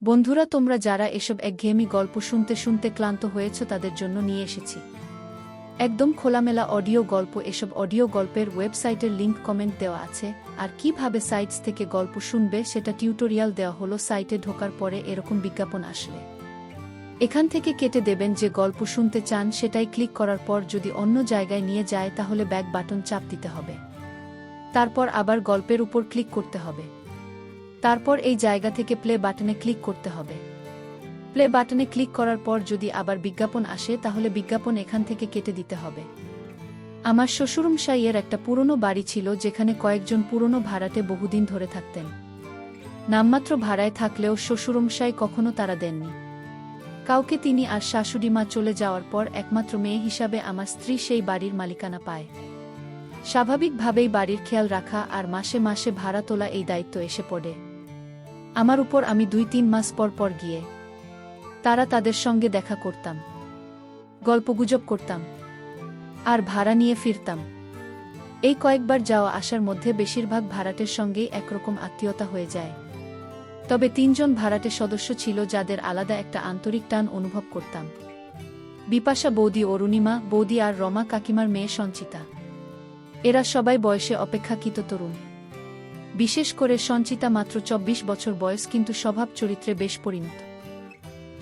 বন্ধুরা, তোমরা যারা এসব একঘেয়েমি গল্প শুনতে শুনতে ক্লান্ত হয়েছ তাদের জন্য নিয়ে এসেছি একদম খোলামেলা অডিও গল্প। এসব অডিও গল্পের ওয়েবসাইটের লিংক কমেন্ট দেওয়া আছে, আর কিভাবে সাইটস থেকে গল্প শুনবে সেটা টিউটোরিয়াল দেওয়া হলো। সাইটে ঢোকার পরে এরকম বিজ্ঞাপন আসলে এখান থেকে কেটে দেবেন। যে গল্প শুনতে চান সেটাই ক্লিক করার পর যদি অন্য জায়গায় নিয়ে যায় তাহলে ব্যাক বাটন চাপ দিতে হবে, তারপর আবার গল্পের উপর ক্লিক করতে হবে, তারপর এই জায়গা থেকে প্লে বাটনে ক্লিক করতে হবে। প্লে বাটনে ক্লিক করার পর যদি আবার বিজ্ঞাপন আসে তাহলে বিজ্ঞাপন এখান থেকে কেটে দিতে হবে। আমার শ্বশুরমশাইয়ের একটা পুরনো বাড়ি ছিল যেখানে কয়েকজন পুরনো ভাড়াটে বহুদিন ধরে থাকতেন। নামমাত্র ভাড়ায় থাকলেও শ্বশুরমশাই কখনো তারা দেননি কাউকে। তিনি আর শাশুড়িমা চলে যাওয়ার পর একমাত্র মেয়ে হিসাবে আমার স্ত্রী সেই বাড়ির মালিকানা পায়। স্বাভাবিকভাবেই বাড়ির খেয়াল রাখা আর মাসে মাসে ভাড়া তোলা এই দায়িত্ব এসে পড়ে আমার উপর। আমি 2-3 মাস পর পর গিয়ে তাদের সঙ্গে দেখা করতাম, গল্পগুজব করতাম আর ভাড়া নিয়ে ফিরতাম। এই কয়েকবার যাওয়া আসার মধ্যে বেশিরভাগ ভাড়াটের সঙ্গেই একরকম আত্মীয়তা হয়ে যায়। তবে 3 জন ভাড়াটে সদস্য ছিল যাদের আলাদা একটা আন্তরিক টান অনুভব করতাম। বিপাশা বৌদি, অরুণিমা বৌদি আর রমা কাকিমার মেয়ে সঞ্চিতা। এরা সবাই বয়সে অপেক্ষাকৃত তরুণ। বিশেষ করে সঞ্চিতা মাত্র 24 বছর বয়স, কিন্তু স্বভাব চরিত্রে বেশ পরিণত।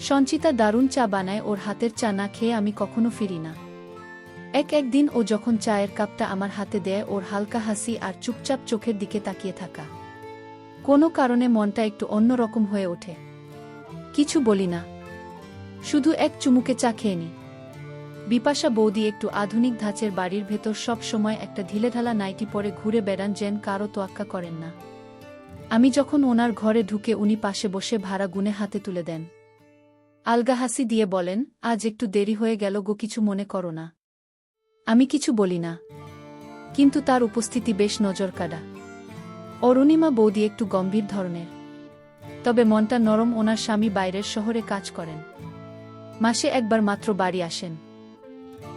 সঞ্চিতা দারুণ চা বানায়, ওর হাতের চা না খেয়ে আমি কখনো ফিরি না। একদিন ও যখন চায়ের কাপটা আমার হাতে দেয়, ওর হালকা হাসি আর চুপচাপ চোখের দিকে তাকিয়ে থাকা, কোনো কারণে মনটা একটু অন্যরকম হয়ে ওঠে। কিছু বলি না, শুধু এক চুমুকে চা খেয়ে নি। বিপাশা বৌদি একটু আধুনিক ধাঁচের বাড়ির ভেতর সব সময় একটা ঢিলেঢালা নাইটি পরে ঘুরে বেড়ান, যেন কারো তোয়াক্কা করেন না। আমি যখন ওনার ঘরে ঢুকে উনি পাশে বসে ভাড়া গুনে হাতে তুলে দেন। আলগা হাসি দিয়ে বলেন, আজ একটু দেরি হয়ে গেল গো, কিছু মনে করো না। আমি কিছু বলি না, কিন্তু তার উপস্থিতি বেশ নজরকাড়া। অরুণিমা বৌদি একটু গম্ভীর ধরনের, তবে মনটা নরম। ওনার স্বামী বাইরের শহরে কাজ করেন, মাসে একবার মাত্র বাড়ি আসেন।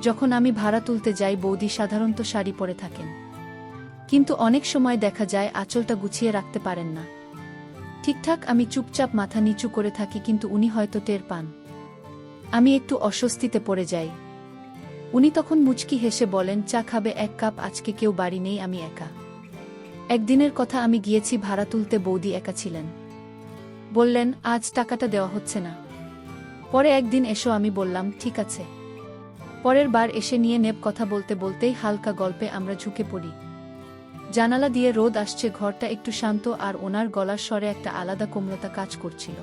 যখন আমি ভাড়া তুলতে যাই বৌদি সাধারণত শাড়ি পরে থাকেন, কিন্তু অনেক সময় দেখা যায় আঁচলটা গুছিয়ে রাখতে পারেন না ঠিকঠাক। আমি চুপচাপ মাথা নিচু করে থাকি, কিন্তু উনি হয়তো টের পান। আমি একটু অস্বস্তিতে পড়ে যাই। উনি তখন মুচকি হেসে বলেন, চা খাবে 1 কাপ? আজকে কেউ বাড়ি নেই, আমি একা। একদিনের কথা, আমি গিয়েছি ভাড়া তুলতে, বৌদি একা ছিলেন। বললেন, আজ টাকাটা দেওয়া হচ্ছে না, পরে একদিন এসো। আমি বললাম, ঠিক আছে। পরের বার এসে নিয়ে নেব। কথা বলতে বলতেই হালকা গল্পে আমরা ঝুঁকে পড়ি। জানালা দিয়ে রোদ আসছে, ঘরটা একটু শান্ত, আর ওনার গলার স্বরে একটা আলাদা কোমলতা কাজ করছিল।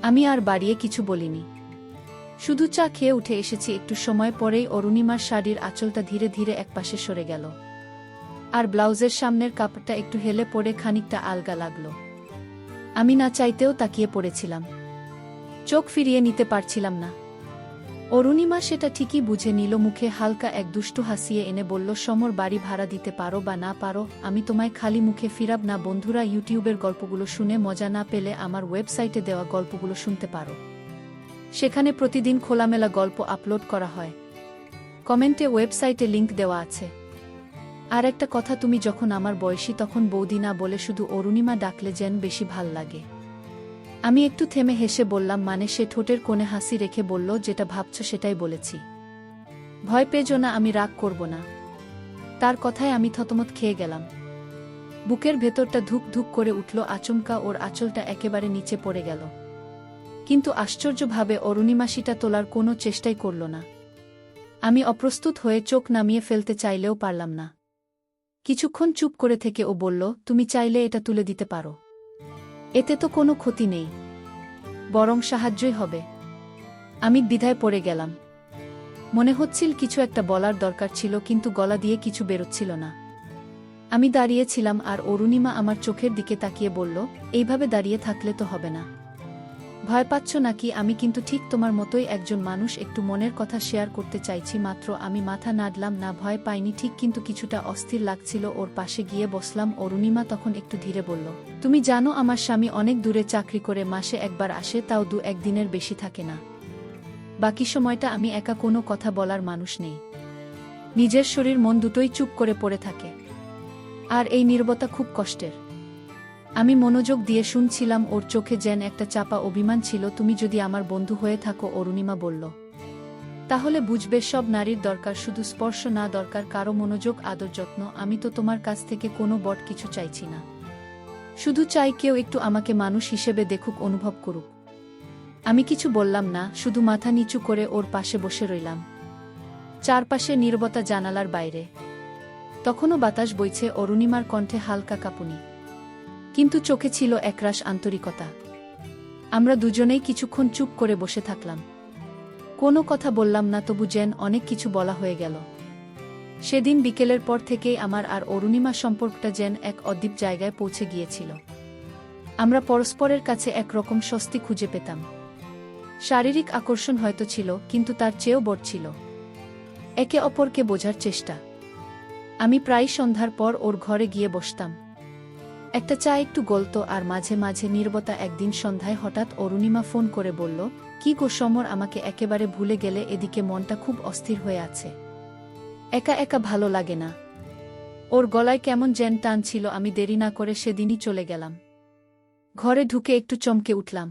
আমি আর বাড়িয়ে কিছু বলিনি, শুধু চা খেয়ে উঠে এসেছি। একটু সময় পরেই অরুণিমার শাড়ির আঁচলটা ধীরে ধীরে একপাশে সরে গেল, আর ব্লাউজের সামনের কাপড়টা একটু হেলে পড়ে খানিকটা আলগা লাগল। আমি না চাইতেও তাকিয়ে পড়েছিলাম, চোখ ফিরিয়ে নিতে পারছিলাম না। অরুণিমা সেটা ঠিকই বুঝে নিল। মুখে হালকা এক দুষ্টু হাসিয়ে এনে বলল, সমর, বাড়ি ভাড়া দিতে পারো বা না পারো, আমি তোমায় খালি মুখে ফিরাব না। বন্ধুরা, ইউটিউবের গল্পগুলো শুনে মজা না পেলে আমার ওয়েবসাইটে দেওয়া গল্পগুলো শুনতে পারো। সেখানে প্রতিদিন খোলামেলা গল্প আপলোড করা হয়। কমেন্টে ওয়েবসাইটে লিংক দেওয়া আছে। আর একটা কথা, তুমি যখন আমার বয়সী তখন বৌদি না বলে শুধু অরুণিমা ডাকলে যেন বেশি ভাল লাগে। আমি একটু থেমে হেসে বললাম, মানে? সে ঠোঁটের কোণে হাসি রেখে বলল, যেটা ভাবছ সেটাই বলেছি। ভয় পেজো না, আমি রাগ করব না। তার কথায় আমি থতমত খেয়ে গেলাম। বুকের ভেতরটা ধুক ধুক করে উঠল। আচমকা ওর আঁচলটা একেবারে নিচে পড়ে গেল, কিন্তু আশ্চর্যভাবে অরুণিমাসিটা তোলার কোনো চেষ্টাই করল না। আমি অপ্রস্তুত হয়ে চোখ নামিয়ে ফেলতে চাইলেও পারলাম না। কিছুক্ষণ চুপ করে থেকে ও বলল, তুমি চাইলে এটা তুলে দিতে পারো, এতে তো কোনো ক্ষতি নেই, বরং সাহায্যই হবে। আমি দ্বিধায় পড়ে গেলাম। মনে হচ্ছিল কিছু একটা বলার দরকার ছিল, কিন্তু গলা দিয়ে কিছু বেরোচ্ছিল না। আমি দাঁড়িয়েছিলাম, আর অরুণিমা আমার চোখের দিকে তাকিয়ে বলল, এইভাবে দাঁড়িয়ে থাকলে তো হবে না। ভয় পাচ্ছ নাকি? আমি কিন্তু ঠিক তোমার মতোই একজন মানুষ, একটু মনের কথা শেয়ার করতে চাইছি মাত্র। আমি মাথা নাড়লাম না, ভয় পাইনি ঠিক, কিন্তু কিছুটা অস্থির লাগছিল। ওর পাশে গিয়ে বসলাম। অরুণিমা তখন একটু ধীরে বলল, তুমি জানো আমার স্বামী অনেক দূরে চাকরি করে, মাসে একবার আসে, তাও 2-1 দিনের বেশি থাকে না। বাকি সময়টা আমি একা, কোনো কথা বলার মানুষ নেই। নিজের শরীর মন দুটোই চুপ করে পড়ে থাকে, আর এই নীরবতা খুব কষ্টের। আমি মনোযোগ দিয়ে শুনছিলাম, ওর চোখে যেন একটা চাপা অভিমান ছিল। তুমি যদি আমার বন্ধু হয়ে থাকো, অরুণিমা বলল, তাহলে বুঝবে সব নারীর দরকার শুধু স্পর্শ না, দরকার কারো মনোযোগ, আদর, যত্ন। আমি তো তোমার কাছ থেকে কোনো বড় কিছু চাইছি না, শুধু চাই কেউ একটু আমাকে মানুষ হিসেবে দেখুক, অনুভব করুক। আমি কিছু বললাম না, শুধু মাথা নিচু করে ওর পাশে বসে রইলাম। চারপাশে নীরবতা, জানালার বাইরে তখনও বাতাস বইছে, অরুণিমার কণ্ঠে হালকা কাঁপুনি, কিন্তু চোখে ছিল একরাশ আন্তরিকতা। আমরা দুজনেই কিছুক্ষণ চুপ করে বসে থাকলাম, কোনো কথা বললাম না, তবু যেন অনেক কিছু বলা হয়ে গেল। সেদিন বিকেলের পর থেকেই আমার আর অরুণিমা সম্পর্কটা যেন এক অদ্ভুত জায়গায় পৌঁছে গিয়েছিল। আমরা পরস্পরের কাছে একরকম স্বস্তি খুঁজে পেতাম। শারীরিক আকর্ষণ হয়তো ছিল, কিন্তু তার চেয়েও বড় ছিল একে অপরকে বোঝার চেষ্টা। আমি প্রায় সন্ধ্যার পর ওর ঘরে গিয়ে বসতাম, একটা চা একটু গলতো, আর মাঝে মাঝে নীরবতা। একদিন সন্ধ্যায় হঠাৎ অরুণিমা ফোন করে বলল, কি গো সমর, আমাকে একেবারে ভুলে গেলে? এদিকে মনটা খুব অস্থির হয়ে আছে, একা একা ভালো লাগে না। ওর গলায় কেমন যেন টান ছিল। আমি দেরি না করে সেদিনই চলে গেলাম। ঘরে ঢুকে একটু চমকে উঠলাম।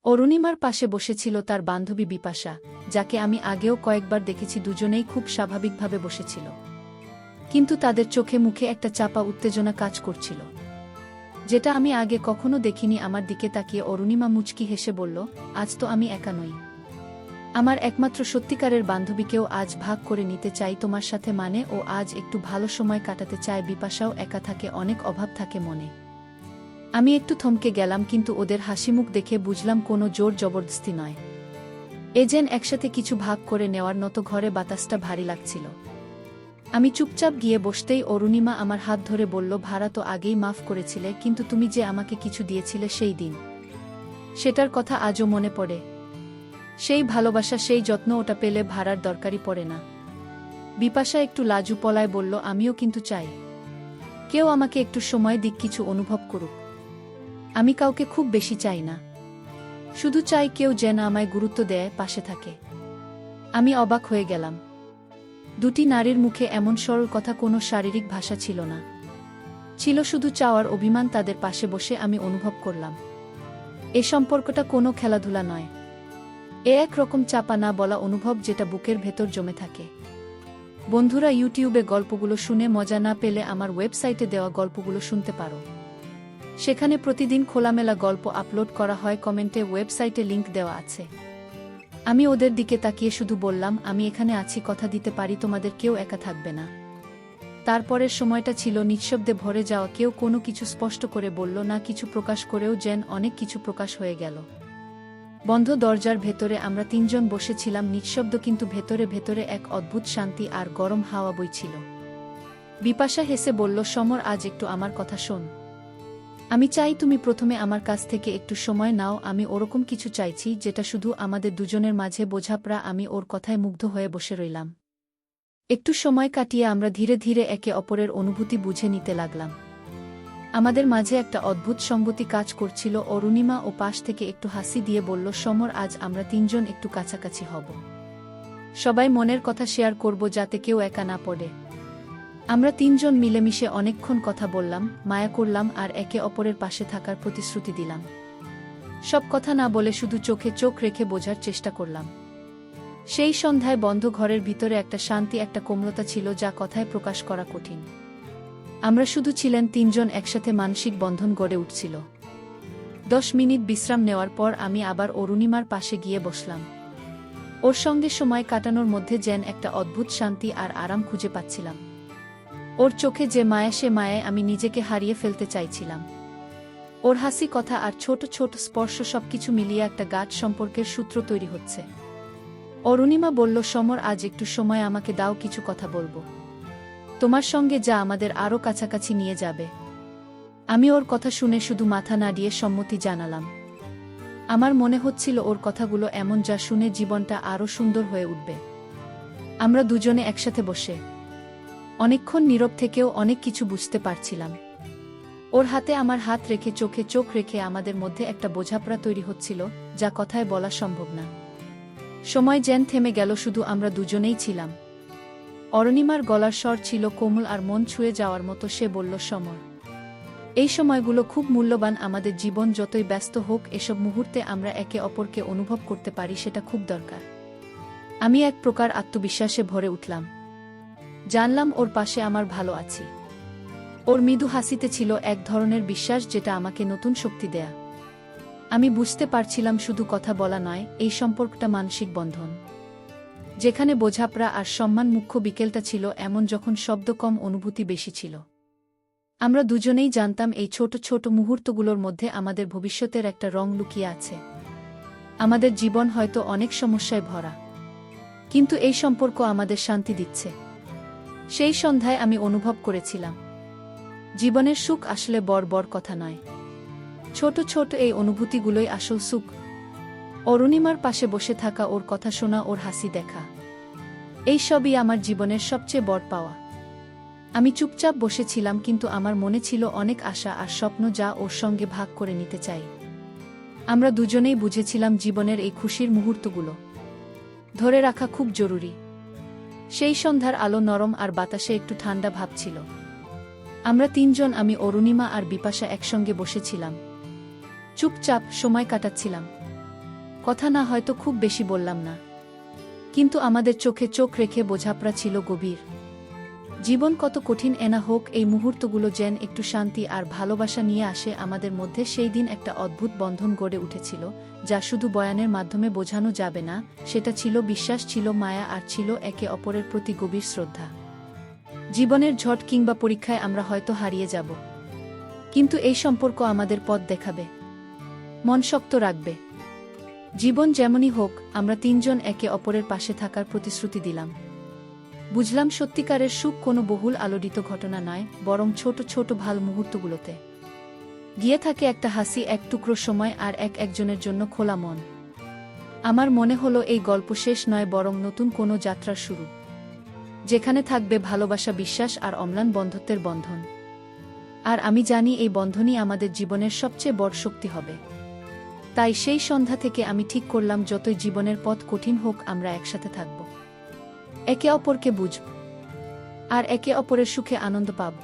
অরুণিমার পাশে বসেছিল তার বান্ধবী বিপাশা, যাকে আমি আগেও কয়েকবার দেখেছি। দুজনেই খুব স্বাভাবিকভাবে বসেছিল, কিন্তু তাদের চোখে মুখে একটা চাপা উত্তেজনা কাজ করছিল, যেটা আমি আগে কখনো দেখিনি। আমার দিকে তাকিয়ে অরুণিমা মুচকি হেসে বলল, আজ তো আমি একা নই, আমার একমাত্র সত্যিকারের বান্ধবীকেও আজ ভাগ করে নিতে চাই তোমার সাথে। মানে ও আজ একটু ভালো সময় কাটাতে চায়। বিপাশাও একা থাকে, অনেক অভাব থাকে মনে। আমি একটু থমকে গেলাম, কিন্তু ওদের হাসিমুখ দেখে বুঝলাম কোনো জোর জবরদস্তি নয়, এ যেন একসাথে কিছু ভাগ করে নেওয়ার মতো। ঘরে বাতাসটা ভারী লাগছিল। আমি চুপচাপ গিয়ে বসতেই অরুণিমা আমার হাত ধরে বলল, ভাড়া তো আগেই মাফ করেছিলে, কিন্তু তুমি যে আমাকে কিছু দিয়েছিলে সেই দিন, সেটার কথা আজও মনে পড়ে। সেই ভালোবাসা, সেই যত্ন, ওটা পেলে ভাড়ার দরকারই পড়ে না। বিপাশা একটু লাজু পলায় বলল, আমিও কিন্তু চাই কেউ আমাকে একটু সময় দিক, কিছু অনুভব করুক। আমি কাউকে খুব বেশি চাই না, শুধু চাই কেউ যেন আমায় গুরুত্ব দেয়, পাশে থাকে। আমি অবাক হয়ে গেলাম। দুটি নারীর মুখে এমন সরল কথা, কোনো শারীরিক ভাষা ছিল না, ছিল শুধু চাওয়ার অভিমান। তাদের পাশে বসে আমি অনুভব করলাম এ সম্পর্কটা কোনো খেলাধুলা নয়, এ একরকম চাপা না বলা অনুভব, যেটা বুকের ভেতর জমে থাকে। বন্ধুরা, ইউটিউবে গল্পগুলো শুনে মজা না পেলে আমার ওয়েবসাইটে দেওয়া গল্পগুলো শুনতে পারো। সেখানে প্রতিদিন খোলামেলা গল্প আপলোড করা হয়। কমেন্টে ওয়েবসাইটে লিংক দেওয়া আছে। আমি ওদের দিকে তাকিয়ে শুধু বললাম, আমি এখানে আছি, কথা দিতে পারি তোমাদের কেউ একা থাকবে না। তারপরের সময়টা ছিল নিঃশব্দে ভরে যাওয়া। কেউ কোনো কিছু স্পষ্ট করে বলল না, কিছু প্রকাশ করেও যেন অনেক কিছু প্রকাশ হয়ে গেল। বন্ধ দরজার ভেতরে আমরা তিনজন বসেছিলাম, নিঃশব্দ, কিন্তু ভেতরে ভেতরে এক অদ্ভুত শান্তি আর গরম হাওয়া বইছিল। বিপাশা হেসে বলল, সমর, আজ একটু আমার কথা শোন। আমি চাই তুমি প্রথমে আমার কাছ থেকে একটু সময় নাও। আমি ওরকম কিছু চাইছি যেটা শুধু আমাদের দুজনের মাঝে বোঝাপড়া। আমি ওর কথায় মুগ্ধ হয়ে বসে রইলাম। একটু সময় কাটিয়ে আমরা ধীরে ধীরে একে অপরের অনুভূতি বুঝে নিতে লাগলাম। আমাদের মাঝে একটা অদ্ভুত সঙ্গতি কাজ করছিল। অরুণিমা ও পাশ থেকে একটু হাসি দিয়ে বলল, সমর, আজ আমরা তিনজন একটু কাছাকাছি হব, সবাই মনের কথা শেয়ার করব, যাতে কেউ একা না পড়ে। আমরা তিনজন মিলেমিশে অনেকক্ষণ কথা বললাম, মায়া করলাম, আর একে অপরের পাশে থাকার প্রতিশ্রুতি দিলাম। সব কথা না বলে শুধু চোখে চোখ রেখে বোঝার চেষ্টা করলাম। সেই সন্ধ্যায় বন্ধ ঘরের ভিতরে একটা শান্তি, একটা কোমলতা ছিল, যা কথায় প্রকাশ করা কঠিন। আমরা শুধু ছিলেন তিনজন, একসাথে মানসিক বন্ধন গড়ে উঠছিল। 10 মিনিট বিশ্রাম নেওয়ার পর আমি আবার অরুণিমার পাশে গিয়ে বসলাম। ওর সঙ্গে সময় কাটানোর মধ্যে যেন একটা অদ্ভুত শান্তি আর আরাম খুঁজে পাচ্ছিলাম। ওর চোখে যে মায়া, সে মায়ায় আমি নিজেকে হারিয়ে ফেলতে চাইছিলাম। ওর হাসি, কথা আর ছোট ছোট স্পর্শ, সবকিছু মিলিয়ে একটা গাঢ় সম্পর্কের সূত্র তৈরি হচ্ছে। অরুণিমা বলল, সমর, আজ একটু সময় আমাকে দাও, কিছু কথা বলবো তোমার সঙ্গে, যা আমাদের আরও কাছাকাছি নিয়ে যাবে। আমি ওর কথা শুনে শুধু মাথা নাড়িয়ে সম্মতি জানালাম। আমার মনে হচ্ছিল ওর কথাগুলো এমন, যা শুনে জীবনটা আরও সুন্দর হয়ে উঠবে। আমরা দুজনে একসাথে বসে অনেকক্ষণ নীরব থেকেও অনেক কিছু বুঝতে পারছিলাম। ওর হাতে আমার হাত রেখে, চোখে চোখ রেখে আমাদের মধ্যে একটা বোঝাপড়া তৈরি হচ্ছিল, যা কথায় বলা সম্ভব না। সময় যেন থেমে গেল, শুধু আমরা দুজনেই ছিলাম। অরুণিমার গলার স্বর ছিল কোমল আর মন ছুঁয়ে যাওয়ার মতো। সে বলল, সমর, এই সময়গুলো খুব মূল্যবান। আমাদের জীবন যতই ব্যস্ত হোক, এসব মুহূর্তে আমরা একে অপরকে অনুভব করতে পারি, সেটা খুব দরকার। আমি এক প্রকার আত্মবিশ্বাসে ভরে উঠলাম। জানলাম ওর পাশে আমার ভালো আছি। ওর মৃদু হাসিতে ছিল এক ধরনের বিশ্বাস, যেটা আমাকে নতুন শক্তি দেয়া। আমি বুঝতে পারছিলাম শুধু কথা বলা নয়, এই সম্পর্কটা মানসিক বন্ধন, যেখানে বোঝাপড়া আর সম্মান মুখ্য। বিকেলটা ছিল এমন যখন শব্দ কম, অনুভূতি বেশি ছিল। আমরা দুজনেই জানতাম এই ছোট ছোট মুহূর্তগুলোর মধ্যে আমাদের ভবিষ্যতের একটা রং লুকিয়ে আছে। আমাদের জীবন হয়তো অনেক সমস্যায় ভরা, কিন্তু এই সম্পর্ক আমাদের শান্তি দিচ্ছে। সেই সন্ধ্যায় আমি অনুভব করেছিলাম, জীবনের সুখ আসলে বড় বড় কথা নয়, ছোট ছোট এই অনুভূতিগুলোই আসল সুখ। অরুণিমার পাশে বসে থাকা, ওর কথা শোনা, ওর হাসি দেখা, এই সবই আমার জীবনের সবচেয়ে বড় পাওয়া। আমি চুপচাপ বসেছিলাম, কিন্তু আমার মনে ছিল অনেক আশা আর স্বপ্ন, যা ওর সঙ্গে ভাগ করে নিতে চাই। আমরা দুজনেই বুঝেছিলাম জীবনের এই খুশির মুহূর্তগুলো ধরে রাখা খুব জরুরি। সেই সন্ধ্যার আলো নরম আর বাতাসে একটু ঠান্ডা ভাব ছিল। আমরা তিনজন, আমি, অরুণিমা আর বিপাশা, একসঙ্গে বসেছিলাম, চুপচাপ সময় কাটাচ্ছিলাম। কথা না, হয়তো খুব বেশি বললাম না, কিন্তু আমাদের চোখে চোখ রেখে বোঝাপড়া ছিল গভীর। জীবন কত কঠিন এনা হোক, এই মুহূর্তগুলো যেন একটু শান্তি আর ভালোবাসা নিয়ে আসে আমাদের মধ্যে। সেই দিন একটা অদ্ভুত বন্ধন গড়ে উঠেছিল, যা শুধু বয়ানের মাধ্যমে বোঝানো যাবে না। সেটা ছিল বিশ্বাস, ছিল মায়া, আর ছিল একে অপরের প্রতি গভীর শ্রদ্ধা। জীবনের ঝড় কিংবা পরীক্ষায় আমরা হয়তো হারিয়ে যাব, কিন্তু এই সম্পর্ক আমাদের পথ দেখাবে, মন শক্ত রাখবে। জীবন যেমনই হোক, আমরা তিনজন একে অপরের পাশে থাকার প্রতিশ্রুতি দিলাম। বুঝলাম সত্যিকারের সুখ কোনো বহুল আলোড়িত ঘটনা নয়, বরং ছোট ছোট ভালো মুহূর্তগুলোতে গিয়ে থাকে একটা হাসি, এক টুকরো সময়, আর একজনের জন্য খোলা মন। আমার মনে হলো এই গল্প শেষ নয়, বরং নতুন কোনো যাত্রার শুরু, যেখানে থাকবে ভালোবাসা, বিশ্বাস আর অম্লান বন্ধুত্বের বন্ধন। আর আমি জানি এই বন্ধনই আমাদের জীবনের সবচেয়ে বড় শক্তি হবে। তাই সেই সন্ধ্যা থেকে আমি ঠিক করলাম, যতই জীবনের পথ কঠিন হোক, আমরা একসাথে থাকব, একে অপরকে বুঝব, আর একে অপরের সুখে আনন্দ পাব।